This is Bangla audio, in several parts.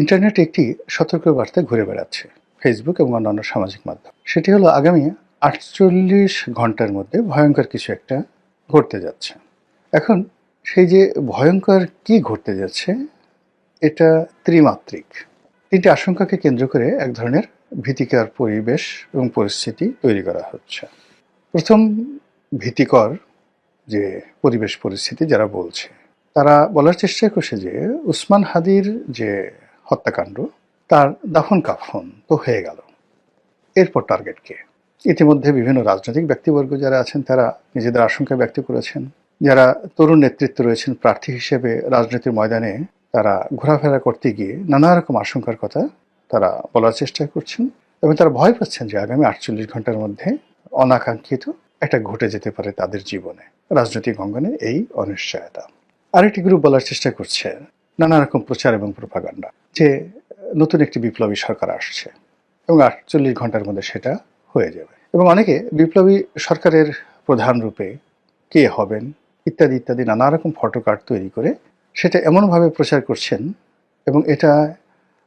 ইন্টারনেটে একটি সতর্কবার্তা ঘুরে বেড়াচ্ছে ফেসবুক এবং অন্যান্য সামাজিক মাধ্যম। সেটি হলো আগামী ৪৮ ঘন্টার মধ্যে ভয়ঙ্কর কিছু একটা ঘটতে যাচ্ছে। এখন সেই যে ভয়ঙ্কর কি ঘটতে যাচ্ছে, এটা ত্রিমাত্রিক। তিনটি আশঙ্কাকে কেন্দ্র করে এক ধরনের ভীতিকর পরিবেশ এবং পরিস্থিতি তৈরি করা হচ্ছে। প্রথম ভীতিকর যে পরিবেশ পরিস্থিতি যারা বলছে, তারা বলার চেষ্টা করছে যে উসমান হাদির যে হত্যাকাণ্ড, তার দাফন কাফন তো হয়ে গেল, এরপর টার্গেট কে? ইতিমধ্যে বিভিন্ন রাজনৈতিক ব্যক্তিবর্গ যারা আছেন তারা নিজেদের আশঙ্কা ব্যক্ত করেছেন। যারা তরুণ নেতৃত্ব রয়েছেন প্রার্থী হিসেবে রাজনীতির ময়দানে, তারা ঘোরাফেরা করতে গিয়ে নানা রকম আশঙ্কার কথা তারা বলার চেষ্টা করছেন এবং তারা ভয় পাচ্ছেন যে আগামী ৪৮ ঘন্টার মধ্যে অনাকাঙ্ক্ষিত একটা ঘটে যেতে পারে তাদের জীবনে, রাজনৈতিক অঙ্গনে এই অনিশ্চয়তা। আরেকটি গ্রুপ বলার চেষ্টা করছে নানা রকম প্রচার এবং প্রোপাগান্ডা যে নতুন একটি বিপ্লবী সরকার আসছে এবং ৪৮ ঘন্টার মধ্যে সেটা হয়ে যাবে, এবং অনেকে বিপ্লবী সরকারের প্রধান রূপে কে হবেন ইত্যাদি ইত্যাদি নানা রকম ফটোকার্ড তৈরি করে সেটা এমনভাবে প্রচার করছেন, এবং এটা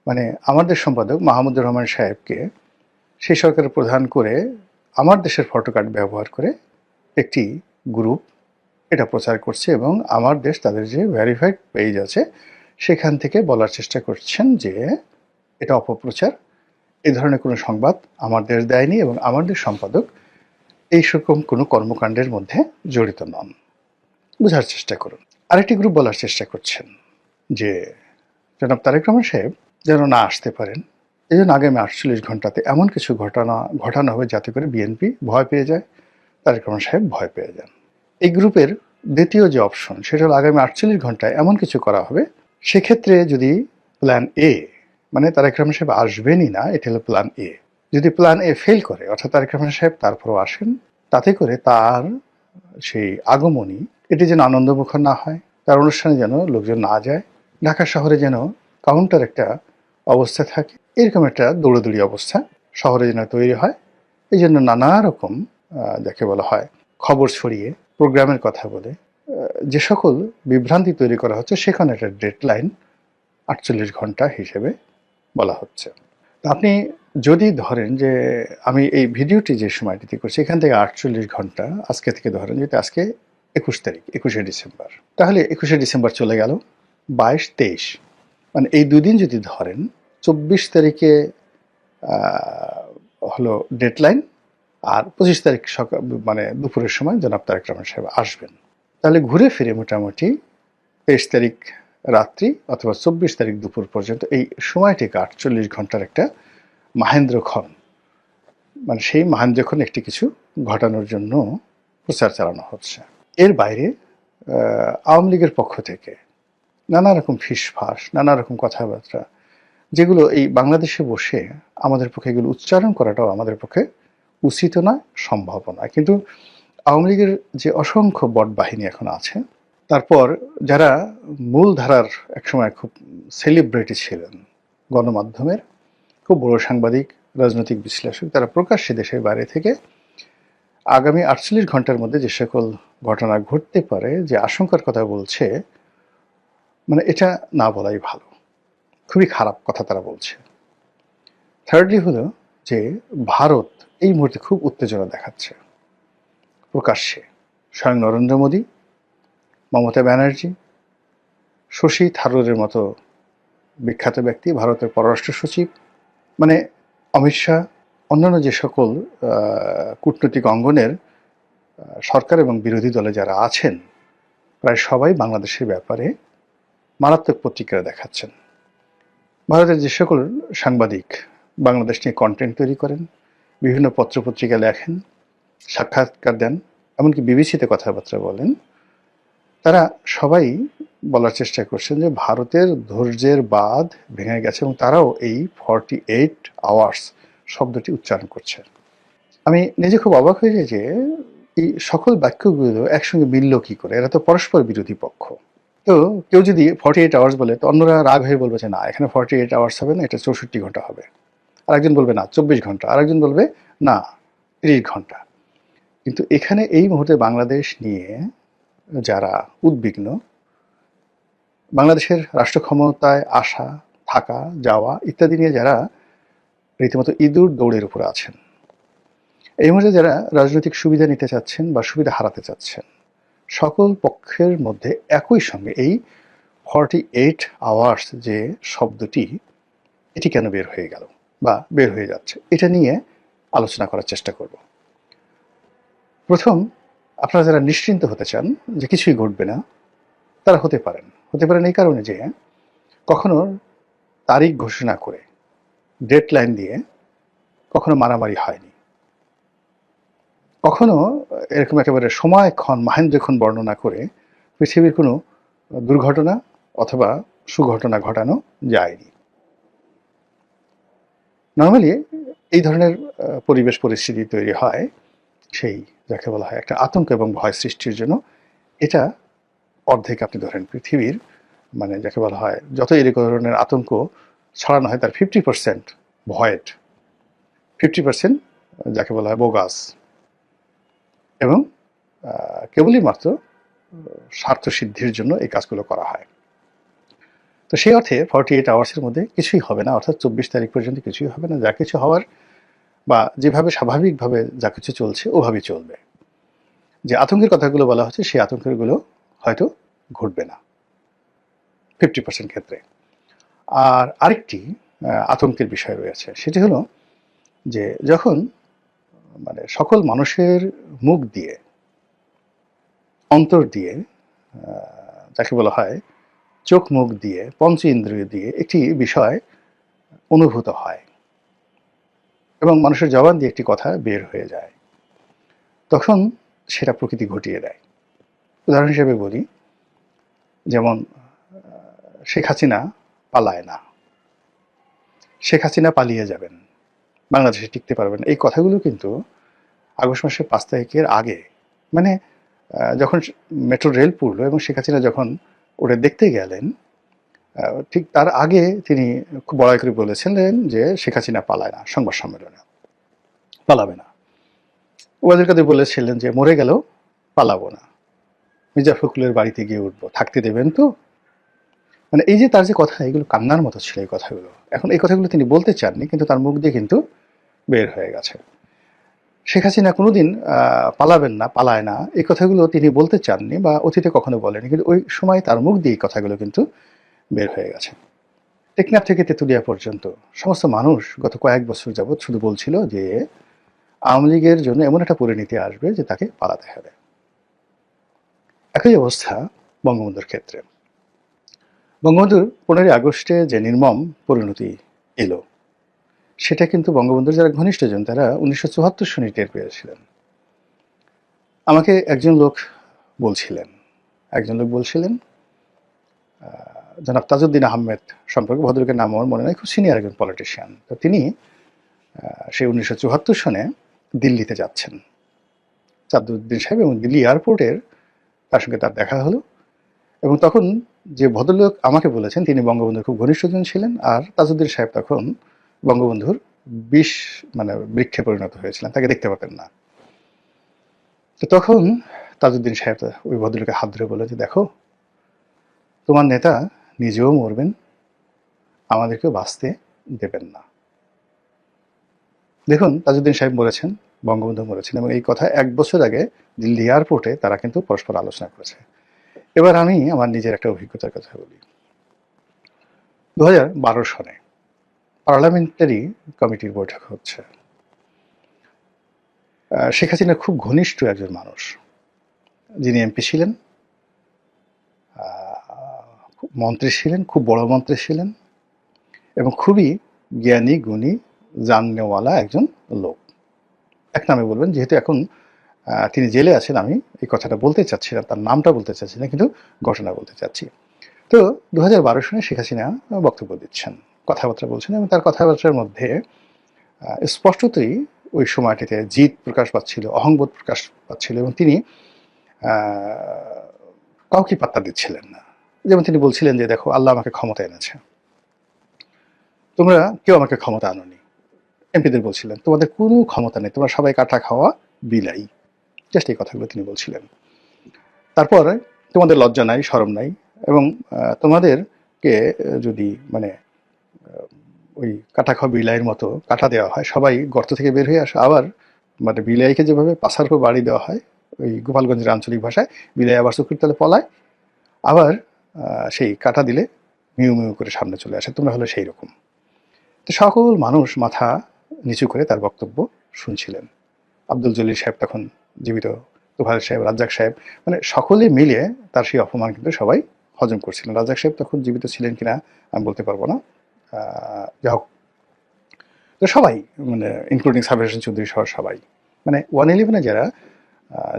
মানে আমার দেশ সম্পাদক মাহমুদুর রহমান সাহেবকে সেই সরকারের প্রধান করে আমার দেশের ফটোকার্ড ব্যবহার করে একটি গ্রুপ এটা প্রচার করছে, এবং আমার দেশ তাদের যে ভেরিফাইড পেজ আছে সেখান থেকে বলার চেষ্টা করছেন যে এটা অপপ্রচার, এই ধরনের কোনো সংবাদ আমার দেশ দেয়নি এবং আমার দেশ সম্পাদক এই রকম কোনো কর্মকাণ্ডের মধ্যে জড়িত নন। বোঝার চেষ্টা করুন। আরেকটি গ্রুপ বলার চেষ্টা করছেন যে জনাব তারেক রহমান সাহেব যেন না আসতে পারেন, এই জন্য আগামী ৪৮ ঘন্টাতে এমন কিছু ঘটানো হবে যাতে করে বিএনপি ভয় পেয়ে যায়, তারেক রহমান সাহেব ভয় পেয়ে যান। এই গ্রুপের দ্বিতীয় যে অপশন সেটা হলো আগামী ৪৮ ঘন্টায় এমন কিছু করা হবে, সেক্ষেত্রে যদি প্ল্যান এ, মানে তারেক রহমান সাহেব আসবেনই না, এটা হলো প্ল্যান এ, যদি প্ল্যান এ ফেল করে অর্থাৎ তারেক রহমান সাহেব তারপরও আসেন, তাতে করে তার সেই আগমনী এটি যেন আনন্দমুখর না হয়, তার অনুষ্ঠানে যেন লোকজন না যায়, ঢাকা শহরে যেন কাউন্টার একটা অবস্থা থাকে, এরকম একটা দৌড়াদৌড়ি অবস্থা শহরে যেন তৈরি হয়। এই জন্য নানা রকম যাকে বলা হয় খবর ছড়িয়ে প্রোগ্রামের কথা বলে যে সকল বিভ্রান্তি তৈরি করা হচ্ছে, সেখানে একটা ডেডলাইন ৪৮ ঘন্টা হিসেবে বলা হচ্ছে। আপনি যদি ধরেন যে আমি এই ভিডিওটি যে সময়টিতে করছি এখান থেকে ৪৮ ঘন্টা আজকে থেকে ধরেন, যেটা আজকে ২১ তারিখ, ২১শে ডিসেম্বর, তাহলে ২১শে ডিসেম্বর চলে গেল, ২২, ২৩, মানে এই দুদিন যদি ধরেন, ২৪ তারিখে হলো ডেডলাইন, আর ২৫ তারিখ সকাল মানে দুপুরের সময় জনাব তারেক রহমান সাহেব আসবেন, তাহলে ঘুরে ফিরে মোটামুটি ২৩ তারিখ রাত্রি অথবা ২৪ তারিখ দুপুর পর্যন্ত এই সময়টিকে ৪৮ ঘন্টার একটা মাহেন্দ্রক্ষণ, মানে সেই মাহেন্দ্রক্ষণ একটি কিছু ঘটানোর জন্য প্রচার চালানো হচ্ছে। এর বাইরে আওয়ামী লীগের পক্ষ থেকে নানা রকম ফিসফাস, নানা রকম কথাবার্তা, যেগুলো এই বাংলাদেশে বসে আমাদের পক্ষে এগুলো উচ্চারণ করাটাও আমাদের পক্ষে উচিত না, সম্ভব না। কিন্তু আওয়ামী লীগের যে অসংখ্য বট বাহিনী এখন আছে, তারপর যারা মূল ধারার একসময় খুব সেলিব্রিটি ছিলেন গণমাধ্যমের, খুব বড় সাংবাদিক, রাজনৈতিক বিশ্লেষক, তারা প্রকাশ্যে দেশের বাইরে থেকে আগামী ৪৮ ঘন্টার মধ্যে যে সকল ঘটনা ঘটতে পারে যে আশঙ্কার কথা বলছে, মানে এটা না বলাই ভালো, খুবই খারাপ কথা তারা বলছে। থার্ডলি হলো যে ভারত এই মুহূর্তে খুব উত্তেজনা দেখাচ্ছে প্রকাশ্যে। স্বয়ং নরেন্দ্র মোদী, মমতা ব্যানার্জি, শশী থারুরের মতো বিখ্যাত ব্যক্তি, ভারতের পররাষ্ট্র সচিব, মানে অমিত শাহ, অন্যান্য যে সকল কূটনৈতিক অঙ্গনের সরকার এবং বিরোধী দলে যারা আছেন, প্রায় সবাই বাংলাদেশের ব্যাপারে মারাত্মক প্রতিক্রিয়া দেখাচ্ছেন। ভারতের যে সকল সাংবাদিক বাংলাদেশ নিয়ে কন্টেন্ট তৈরি করেন, বিভিন্ন পত্রপত্রিকা লেখেন, সাক্ষাৎকার দেন, এমনকি বিবিসিতে কথাবার্তা বলেন, তারা সবাই বলার চেষ্টা করছেন যে ভারতের ধৈর্যের বাঁধ ভেঙে গেছে, এবং তারাও এই 48 আওয়ার্স শব্দটি উচ্চারণ করছে। আমি নিজে খুব অবাক হয়ে যাই যে এই সকল বাক্যগুলো একসঙ্গে মিলল কি করে, এরা তো পরস্পর বিরোধী পক্ষ। তো কেউ যদি 48 আওয়ার্স বলে, তো অন্যরা রাগ হয়ে বলবে যে না, এখানে 48 আওয়ার্স হবে না, এটা 64 ঘন্টা হবে। আরেকজন বলবে না 24 ঘন্টা, আরেকজন বলবে না 30 ঘন্টা। কিন্তু এখানে এই মুহূর্তে বাংলাদেশ নিয়ে যারা উদ্বিগ্ন, বাংলাদেশের রাষ্ট্র ক্ষমতায় আসা থাকা, যাওয়া ইত্যাদি নিয়ে যারা রীতিমতো ইঁদুর দৌড়ের উপরে আছেন, এই মুহূর্তে যারা রাজনৈতিক সুবিধা নিতে চাচ্ছেন বা সুবিধা হারাতে চাচ্ছেন, সকল পক্ষের মধ্যে একই সঙ্গে এই 48 আওয়ার্স যে শব্দটি, এটি কেন বের হয়ে গেল বা বের হয়ে যাচ্ছে, এটা নিয়ে আলোচনা করার চেষ্টা করব। প্রথম, আপনারা যারা নিশ্চিন্ত হতে চান যে কিছুই ঘটবে না, তারা হতে পারেন এই কারণে যে কখনো তারিখ ঘোষণা করে ডেডলাইন দিয়ে কখনো মারামারি হয়নি, কখনো এরকম একেবারে সময়ক্ষণ মাহেন্দ্রক্ষণ বর্ণনা করে পৃথিবীর কোনো দুর্ঘটনা অথবা সুঘটনা ঘটানো যায়নি। নর্মালি এই ধরনের পরিবেশ পরিস্থিতি তৈরি হয় সেই যাকে বলা হয় একটা আতঙ্ক এবং ভয় সৃষ্টির জন্য। এটা অর্ধেক আপনি ধরেন পৃথিবীর, মানে যাকে বলা হয় যত এই ধরনের আতঙ্ক ছড়ানো হয় তার 50% ভয়েড, 50% যাকে বলা হয় বোগাস, এবং কেবলই মাত্র স্বার্থ সিদ্ধির জন্য এই কাজগুলো করা হয়। তো সেই অর্থে 48 আওয়ার্সের মধ্যে কিছুই হবে না, অর্থাৎ 24 তারিখ পর্যন্ত কিছুই হবে না। যা কিছু হওয়ার বা যেভাবে স্বাভাবিকভাবে যা কিছু চলছে ওভাবেই চলবে। যে আতঙ্কের কথাগুলো বলা হচ্ছে সেই আতঙ্কেরগুলো হয়তো ঘটবে না 50% ক্ষেত্রে। আর আরেকটি আতঙ্কের বিষয় রয়েছে, সেটি হলো যে যখন মানে সকল মানুষের মুখ দিয়ে, অন্তর দিয়ে, যাকে বলা হয় চোখ মুখ দিয়ে, পঞ্চ ইন্দ্রিয় দিয়ে একটি বিষয় অনুভূত হয় এবং মানুষের জবান দিয়ে একটি কথা বের হয়ে যায়, তখন সেটা প্রকৃতি ঘটিয়ে দেয়। উদাহরণ হিসেবে বলি, যেমন শেখ হাসিনা পালায় না, শেখ হাসিনা পালিয়ে যাবেন, বাংলাদেশে টিকতে পারবেন, এই কথাগুলো কিন্তু আগস্ট মাসের 5 তারিখের আগে, মানে যখন মেট্রো রেল পুরলো এবং শেখ হাসিনা যখন ওটা দেখতে গেলেন, ঠিক তার আগে তিনি খুব বড়াই করে বলেছিলেন যে শেখ হাসিনা পালায় না, সংবাদ সম্মেলনে পালাবে না। ওবায়দুল কাদের বলেছিলেন যে মরে গেলেও পালাবো না, মির্জা ফখরুলের বাড়িতে গিয়ে উঠবো, থাকতে দেবেন তো। মানে এই যে তার যে কথা, এগুলো কান্নার মতো ছিল এই কথাগুলো। এখন এই কথাগুলো তিনি বলতে চাননি, কিন্তু তার মুখ দিয়ে কিন্তু বের হয়ে গেছে। শেখ হাসিনা কোনোদিন পালাবেন না, পালায় না, এই কথাগুলো তিনি বলতে চাননি বা অতীতে কখনো বলেনি, কিন্তু ওই সময় তার মুখ দিয়ে এই কথাগুলো কিন্তু বের হয়ে গেছে। টেকনাফ থেকে তেঁতুলিয়া পর্যন্ত সমস্ত মানুষ গত কয়েক বছর যাবৎ শুধু বলছিল যে আওয়ামী লীগের জন্য এমন একটা পরিণতি আসবে যে তাকে পালাতে হবে। একই অবস্থা বঙ্গবন্ধুর ক্ষেত্রে। বঙ্গবন্ধুর 15ই আগস্টে যে নির্মম পরিণতি এলো, সেটা কিন্তু বঙ্গবন্ধুর যারা ঘনিষ্ঠজন তারা 1974 সনে টের পেয়েছিলেন। আমাকে একজন লোক বলছিলেন জনাব তাজউদ্দিন আহমেদ সম্পর্কে, ভদ্রলোকের নাম আমার মনে নাই, খুব সিনিয়র একজন পলিটিশিয়ান। তো তিনি সেই 1974 সনে দিল্লিতে যাচ্ছেন, তাজউদ্দিন সাহেব, এবং দিল্লি এয়ারপোর্টের তার সঙ্গে তার দেখা হলো। এবং তখন যে ভদ্রলোক আমাকে বলেছেন তিনি বঙ্গবন্ধুর খুব ঘনিষ্ঠজন ছিলেন, আর তাজউদ্দিন সাহেব তখন বঙ্গবন্ধুর মানে বৃক্ষে পরিণত হয়েছিলেন, তাকে দেখতে পাতেন না। তো তখন তাজউদ্দিন সাহেব ওই ভদ্রলোকের হাত ধরে বলে যে দেখো, তোমার নেতা নিজেও মরবেন, আমাদেরকেও বাঁচতে দেবেন না। দেখুন, তাজউদ্দিন সাহেব মরেছেন, বঙ্গবন্ধু মরেছেন, এবং এই কথা 1 বছর আগে দিল্লি এয়ারপোর্টে তারা কিন্তু পরস্পর আলোচনা করেছে। এবার আমি আমার নিজের একটা অভিজ্ঞতার কথা বলি। 2012 সনে পার্লামেন্টারি কমিটির বৈঠক হচ্ছে। শেখ হাসিনা খুব ঘনিষ্ঠ একজন মানুষ, যিনি এমপি ছিলেন, মন্ত্রী ছিলেন, খুব বড় মন্ত্রী ছিলেন, এবং খুবই জ্ঞানী গুণী জাননেওয়ালা একজন লোক। এক নামে বলবেন, যেহেতু এখন তিনি জেলে আছেন, আমি এই কথাটা বলতে চাচ্ছি না, তার নামটা বলতে চাচ্ছি না, কিন্তু ঘটনা বলতে চাচ্ছি। তো 2012 সনে শেখ হাসিনা বক্তব্য দিচ্ছেন, কথাবার্তা বলছেন, এবং তার কথাবার্তার মধ্যে স্পষ্টতই ওই সময়টিতে জিদ প্রকাশ পাচ্ছিল, অহংবোধ প্রকাশ পাচ্ছিল, এবং তিনি কাউকে পাত্তা দিচ্ছিলেন না। যেমন তিনি বলছিলেন যে দেখো, আল্লাহ আমাকে ক্ষমতা এনেছে, তোমরা কেউ আমাকে ক্ষমতা আনোনি। এমপিদের বলছিলেন তোমাদের কোনো ক্ষমতা নেই, তোমরা সবাই কাটা খাওয়া বিলাই, জাস্ট এই কথাগুলো তিনি বলছিলেন। তারপর তোমাদের লজ্জা নাই, শরম নাই, এবং তোমাদেরকে যদি মানে ওই কাটা খাওয়া বিলাইয়ের মতো কাটা দেওয়া হয়, সবাই গর্ত থেকে বের হয়ে আসে, আবার মানে বিলাইকে যেভাবে পাশার উপর বাড়ি দেওয়া হয় ওই গোপালগঞ্জের আঞ্চলিক ভাষায়, বিলাই আবার চোখের তলে পলায়, আবার সেই কাটা দিলে মিউ মিউ করে সামনে চলে আসে, তোমরা হলো সেই রকম। তো সকল মানুষ মাথা নিচু করে তার বক্তব্য শুনছিলেন। আব্দুল জলিল সাহেব তখন জীবিত, তোফায়েল সাহেব, রাজ্জাক সাহেব, মানে সকলে মিলে তার সেই অপমান কিন্তু সবাই হজম করছিলেন। রাজ্জাক সাহেব তখন জীবিত ছিলেন কিনা আমি বলতে পারবো না, যাই হোক। তো সবাই মানে ইনক্লুডিং সাবির হোসেন চৌধুরী সহ সবাই, মানে 111-এ যারা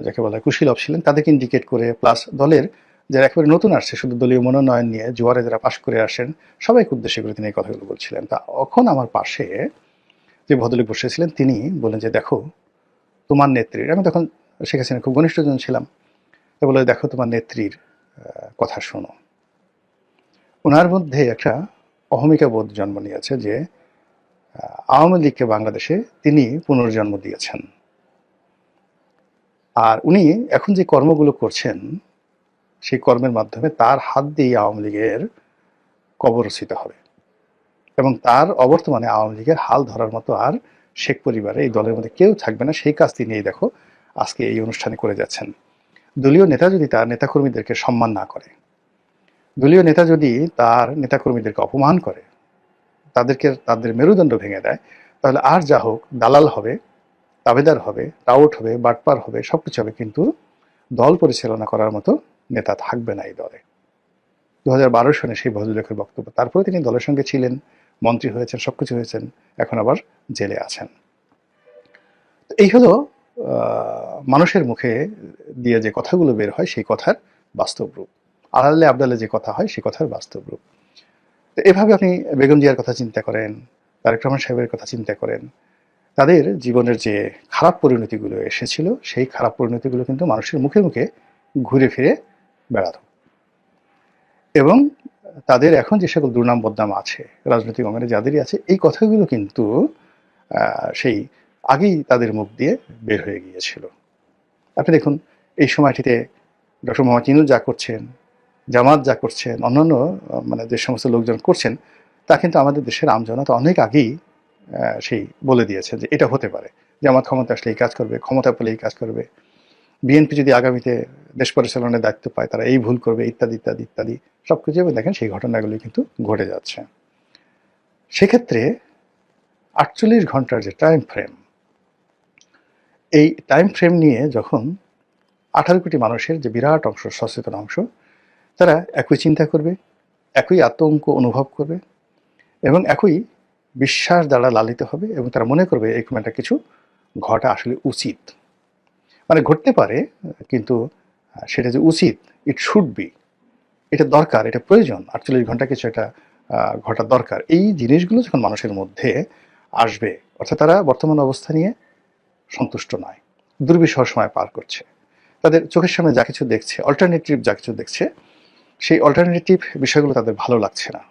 যাকে বলা হয় কুশীলব ছিলেন তাদেরকে ইন্ডিকেট করে, প্লাস দলের যারা একেবারে নতুন আসছে শুধু দলীয় মনোনয়ন নিয়ে জোয়ারে যারা পাশ করে আসেন, সবাইকে উদ্দেশ্য করে তিনি এই কথাগুলো বলছিলেন। তা এখন আমার পাশে যে ভদ্রলোক বসেছিলেন তিনি বললেন যে দেখো তোমার নেত্রীর, আমি তখন শেখ হাসিনার খুব ঘনিষ্ঠজন ছিলাম, তো বলে দেখো তোমার নেত্রীর কথা শোনো। ওনার মধ্যে একটা অহমিকা বোধ জন্ম নিয়েছে যে আওয়ামী লীগকে বাংলাদেশে তিনি পুনর্জন্ম দিয়েছেন, আর উনি এখন যে কর্মগুলো করছেন সেই কর্মের মাধ্যমে তার হাত দিয়ে আওয়ামী লীগের কবর রচিত হবে, এবং তার অবর্তমানে আওয়ামী লীগের হাল ধরার মতো আর শেখ পরিবারে এই দলের মধ্যে কেউ থাকবে না। সেই কাজ তিনি এই দেখো আজকে এই অনুষ্ঠানে করে যাচ্ছেন। দলীয় নেতা যদি তার নেতাকর্মীদেরকে সম্মান না করে, দলীয় নেতা যদি তার নেতাকর্মীদেরকে অপমান করে, তাদেরকে তাদের মেরুদণ্ড ভেঙে দেয়, তাহলে আর যা হোক দালাল হবে, তাবেদার হবে, টাউট হবে, বাটপার হবে, সবকিছু হবে, কিন্তু দল পরিচালনা করার মতো নেতা থাকবে না এই দলে। 2012 সনে সেই ভদ্রলোকের বক্তব্য। তারপরে তিনি দলের সঙ্গে ছিলেন, মন্ত্রী হয়েছেন, সবকিছু হয়েছেন, এখন আবার জেলে আছেন। এই হলো মানুষের মুখে দিয়ে যে কথাগুলো বের হয় সেই কথার বাস্তব রূপ, আড়ালে আবডালে যে কথা হয় সেই কথার বাস্তব রূপ। তো এভাবে আপনি বেগম জিয়ার কথা চিন্তা করেন, তারেক রহমান সাহেবের কথা চিন্তা করেন, তাদের জীবনের যে খারাপ পরিণতিগুলো এসেছিল সেই খারাপ পরিণতিগুলো কিন্তু মানুষের মুখে মুখে ঘুরে ফিরে বেড়াতো, এবং তাদের এখন যে সকল দুর্নাম বদনাম আছে রাজনৈতিক অঙ্গনে যাদেরই আছে, এই কথাগুলো কিন্তু সেই আগেই তাদের মুখ দিয়ে বের হয়ে গিয়েছিল। আপনি দেখুন এই সময়টিতে ডক্টর মোহাম্মদ ইউনূস যা করছেন, জামাত যা করছেন, অন্যান্য মানে যে সমস্ত লোকজন করছেন, তা কিন্তু আমাদের দেশের আমজনতা অনেক আগেই সেই বলে দিয়েছে যে এটা হতে পারে, জামাত ক্ষমতা আসলে এই কাজ করবে, ক্ষমতা পেলে এই কাজ করবে, বিএনপি যদি আগামীতে দেশ পরিচালনার দায়িত্ব পায় তারা এই ভুল করবে, ইত্যাদি ইত্যাদি ইত্যাদি সবকিছু। দেখেন সেই ঘটনাগুলি কিন্তু ঘটে যাচ্ছে। সেক্ষেত্রে 48 ঘন্টার যে টাইম ফ্রেম, এই টাইম ফ্রেম নিয়ে যখন 18 কোটি মানুষের যে বিরাট অংশ, সচেতন অংশ, তারা একই চিন্তা করবে, একই আতঙ্ক অনুভব করবে, এবং একই বিশ্বাস দ্বারা লালিত হবে, এবং তারা মনে করবে এরকম একটা কিছু ঘটা আসলে উচিত, মানে ঘটতে পারে, কিন্তু সেটা যে উচিত, ইট শুড বি, এটা দরকার, এটা প্রয়োজন, 48 ঘন্টা কিছু একটা ঘটা দরকার। এই জিনিসগুলো যখন মানুষের মধ্যে আসবে, অর্থাৎ তারা বর্তমান অবস্থা নিয়ে সন্তুষ্ট নয়, দুর্বিষহ সময় পার করছে, তাদের চোখের সামনে যা কিছু দেখছে, অল্টারনেটিভ যা কিছু দেখছে, সেই অল্টারনেটিভ বিষয়গুলো তাদের ভালো লাগছে না।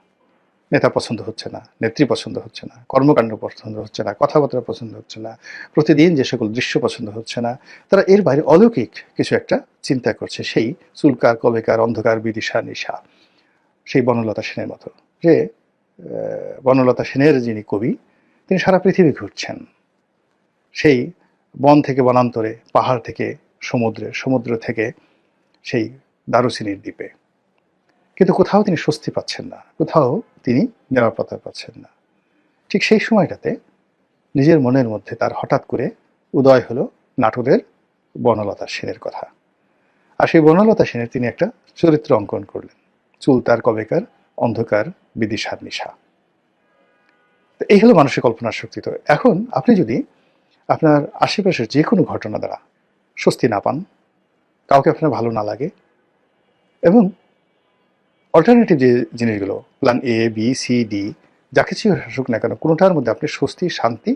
নেতা পছন্দ হচ্ছে না, নেত্রী পছন্দ হচ্ছে না, কর্মকাণ্ড পছন্দ হচ্ছে না, কথাবার্তা পছন্দ হচ্ছে না, প্রতিদিন যে সকল দৃশ্য পছন্দ হচ্ছে না, তারা এর বাইরে অলৌকিক কিছু একটা চিন্তা করছে, সেই চুলকার কবেকার অন্ধকার বিদিশা নিশা, সেই বনলতা সেনের মতো। যে বনলতা সেনের যিনি কবি, তিনি সারা পৃথিবী ঘুরছেন, সেই বন থেকে বনান্তরে, পাহাড় থেকে সমুদ্রে, সমুদ্র থেকে সেই দারুচিনির দ্বীপে, কিন্তু কোথাও তিনি স্বস্তি পাচ্ছেন না, কোথাও তিনি নিরাপত্তা পাচ্ছেন না। ঠিক সেই সময়টাতে নিজের মনের মধ্যে তার হঠাৎ করে উদয় হলো নাটোরের বনলতা সেনের কথা। আর সেই বনলতা সেনের তিনি একটা চরিত্র অঙ্কন করলেন, চুল তার কবেকার অন্ধকার বিদিশার নিশা। এই হলো মানুষের কল্পনার শক্তি। তো এখন আপনি যদি আপনার আশেপাশের যে কোনো ঘটনা দ্বারা স্বস্তি না পান, কাউকে আপনার ভালো না লাগে, এবং অল্টারনেটিভ যে জিনিসগুলো, plan A B C D যা কিছু আসুক না কেন, কোনোটার মধ্যে আপনি স্বস্তি শান্তি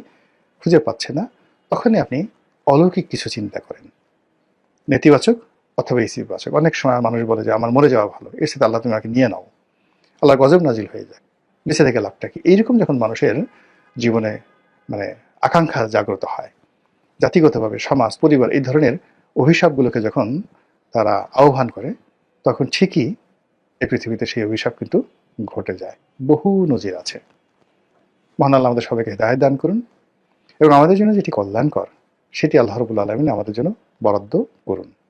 খুঁজে পাচ্ছেন না, তখনই আপনি অলৌকিক কিছু চিন্তা করেন, নেতিবাচক অথবা ইতিবাচক। অনেক সময় মানুষ বলে যে আমার মরে যাওয়া ভালো, এর সাথে আল্লাহ তুমি আমাকে নিয়ে নাও, আল্লাহ গজব নাজিল হয়ে যায়, বেঁচে থেকে লাভটা কি। এইরকম যখন মানুষের জীবনে মানে আকাঙ্ক্ষা জাগ্রত হয়, জাতিগতভাবে সমাজ পরিবার এই ধরনের অভিশাপগুলোকে যখন তারা আহ্বান করে, তখন ঠিকই এই পৃথিবীতে সেই অভিশাপ কিন্তু ঘটে যায়। বহু নজির আছে। মহান আল্লাহ আমাদের সবাইকে হিদায়াত দান করুন এবং আমাদের জন্য যেটি কল্যাণকর সেটি আল্লাহ রাব্বুল আলামিন আমাদের জন্য বরাদ্দ করুন।